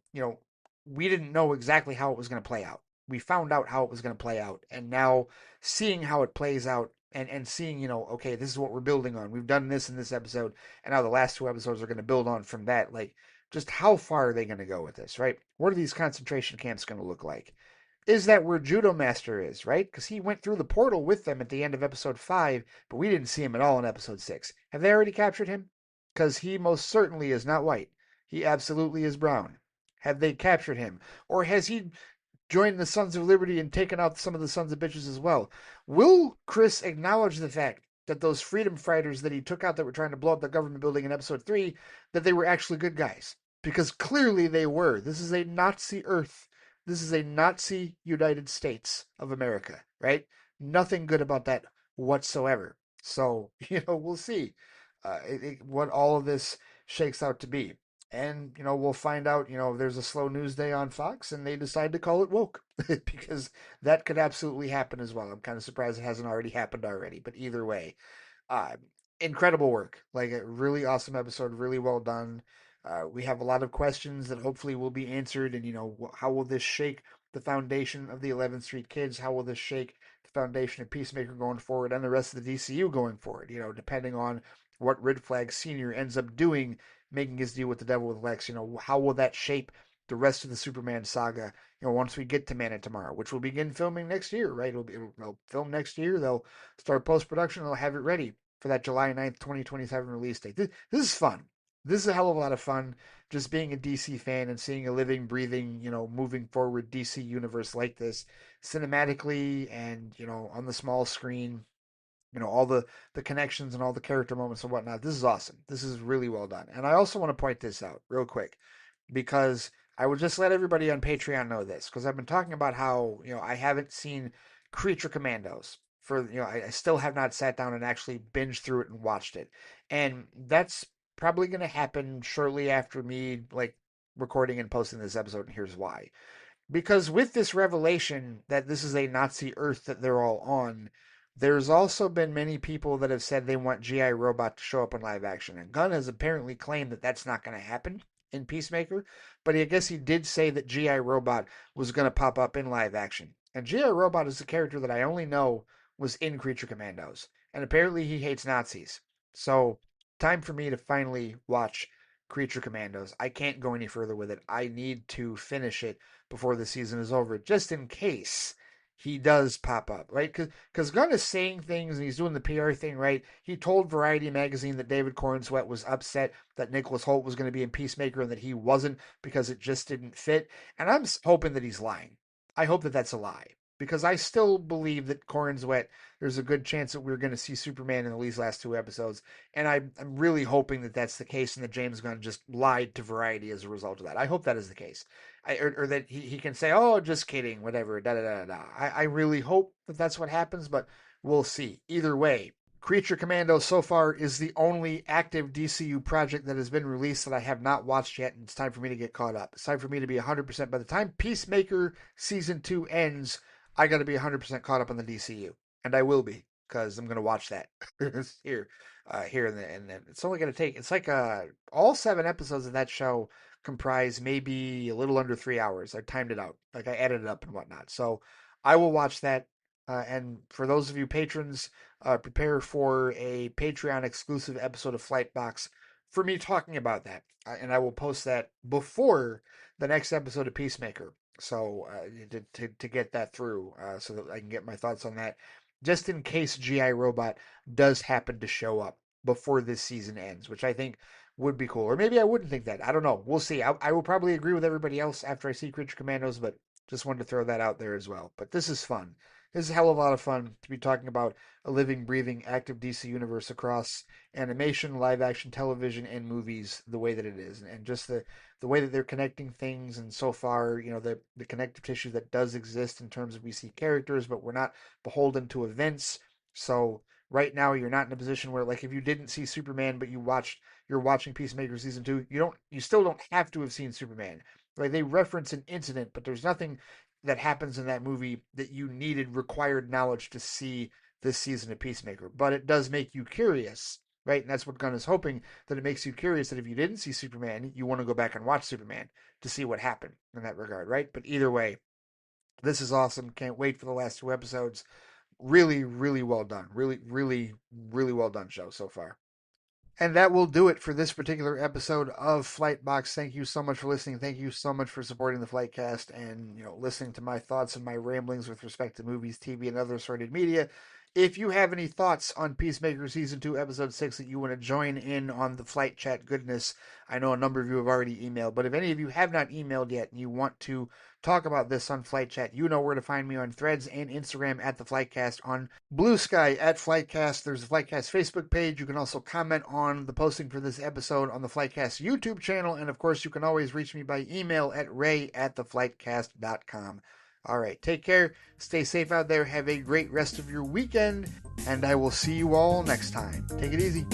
S1: we didn't know exactly how it was going to play out. We found out how it was going to play out, and now seeing how it plays out and seeing, okay, this is what we're building on. We've done this in this episode, and now the last 2 episodes are going to build on from that. Like, just how far are they going to go with this, right? What are these concentration camps going to look like? Is that where Judo Master is, right? Because he went through the portal with them at the end of episode 5, but we didn't see him at all in episode 6. Have they already captured him? Because he most certainly is not white. He absolutely is brown. Have they captured him? Or has he joined the Sons of Liberty and taken out some of the Sons of Bitches as well? Will Chris acknowledge the fact that those freedom fighters that he took out that were trying to blow up the government building in episode 3, that they were actually good guys? Because clearly they were. This is a Nazi Earth. This is a Nazi United States of America, right? Nothing good about that whatsoever. So, we'll see what all of this shakes out to be. And, we'll find out, there's a slow news day on Fox and they decide to call it woke because that could absolutely happen as well. I'm kind of surprised it hasn't already happened already. But either way, uh, incredible work. Like a really awesome episode, really well done. We have a lot of questions that hopefully will be answered. And, how will this shake the foundation of the 11th Street Kids? How will this shake the foundation of Peacemaker going forward and the rest of the DCU going forward? Depending on what Red Flag Sr. ends up doing, making his deal with the devil with Lex, how will that shape the rest of the Superman saga, once we get to Man of Tomorrow, which will begin filming next year, right? They'll film next year. They'll start post-production. They'll have it ready for that July 9th, 2027 release date. This is fun. This is a hell of a lot of fun, just being a DC fan and seeing a living, breathing, moving forward DC universe like this, cinematically and, on the small screen, all the connections and all the character moments and whatnot. This is awesome. This is really well done. And I also want to point this out real quick because I would just let everybody on Patreon know this because I've been talking about how, I haven't seen Creature Commandos for, I still have not sat down and actually binged through it and watched it. And that's probably going to happen shortly after me like recording and posting this episode. And here's why. Because with this revelation that this is a Nazi Earth that they're all on, there's also been many people that have said they want G.I. Robot to show up in live action. And Gunn has apparently claimed that that's not going to happen in Peacemaker, but I guess he did say that G.I. Robot was going to pop up in live action. And G.I. Robot is a character that I only know was in Creature Commandos. And apparently he hates Nazis. So, time for me to finally watch Creature Commandos. I can't go any further with it. I need to finish it before the season is over, just in case he does pop up, right? Because Gunn is saying things and he's doing the PR thing, right? He told Variety magazine that David Cornsweet was upset that Nicholas Hoult was going to be in Peacemaker and that he wasn't because it just didn't fit. And I'm hoping that he's lying. I hope that that's a lie because I still believe that Cornsweet, there's a good chance that we're going to see Superman in at least last 2 episodes. And I'm really hoping that that's the case and that James Gunn just lied to Variety as a result of that. I hope that is the case. Or that he can say, oh, just kidding, whatever, da da da da. I really hope that that's what happens, but we'll see. Either way, Creature Commando so far is the only active DCU project that has been released that I have not watched yet, and it's time for me to get caught up. It's time for me to be 100%. By the time Peacemaker Season 2 ends, I got to be 100% caught up on the DCU, and I will be. because I'm gonna watch that here, here, and then it's only gonna take. It's like all 7 episodes of that show comprise maybe a little under 3 hours. I timed it out, like I added it up and whatnot. So I will watch that. And for those of you patrons, prepare for a Patreon exclusive episode of Flightbox for me talking about that, and I will post that before the next episode of Peacemaker. So to get that through, so that I can get my thoughts on that, just in case GI Robot does happen to show up before this season ends, which I think would be cool. Or maybe I wouldn't think that. I don't know. We'll see. I will probably agree with everybody else after I see Creature Commandos, but just wanted to throw that out there as well. But this is fun. This is a hell of a lot of fun to be talking about a living, breathing, active DC universe across animation, live action television, and movies the way that it is, and just the way that they're connecting things. And so far, the connective tissue that does exist in terms of we see characters, but we're not beholden to events. So right now, you're not in a position where, like, if you didn't see Superman, but you're watching Peacemaker season 2, you still don't have to have seen Superman. Like, they reference an incident, but there's nothing that happens in that movie that you needed required knowledge to see this season of Peacemaker. But it does make you curious, right? And that's what Gunn is hoping, that it makes you curious that if you didn't see Superman, you want to go back and watch Superman to see what happened in that regard, right? But either way, this is awesome. Can't wait for the last 2 episodes. Really, really well done. Really, really, really well done show so far. And that will do it for this particular episode of Flightbox. Thank you so much for listening. Thank you so much for supporting the Flightcast and listening to my thoughts and my ramblings with respect to movies, TV, and other assorted media. If you have any thoughts on Peacemaker Season 2, Episode 6 that you want to join in on the Flight Chat goodness, I know a number of you have already emailed, but if any of you have not emailed yet and you want to talk about this on Flight Chat, you know where to find me on Threads and Instagram at the Flightcast, on Blue Sky at Flightcast. There's the Flightcast Facebook page. You can also comment on the posting for this episode on the Flightcast YouTube channel, and of course, you can always reach me by email at ray@theflightcast.com. All right, take care, stay safe out there, have a great rest of your weekend, and I will see you all next time. Take it easy.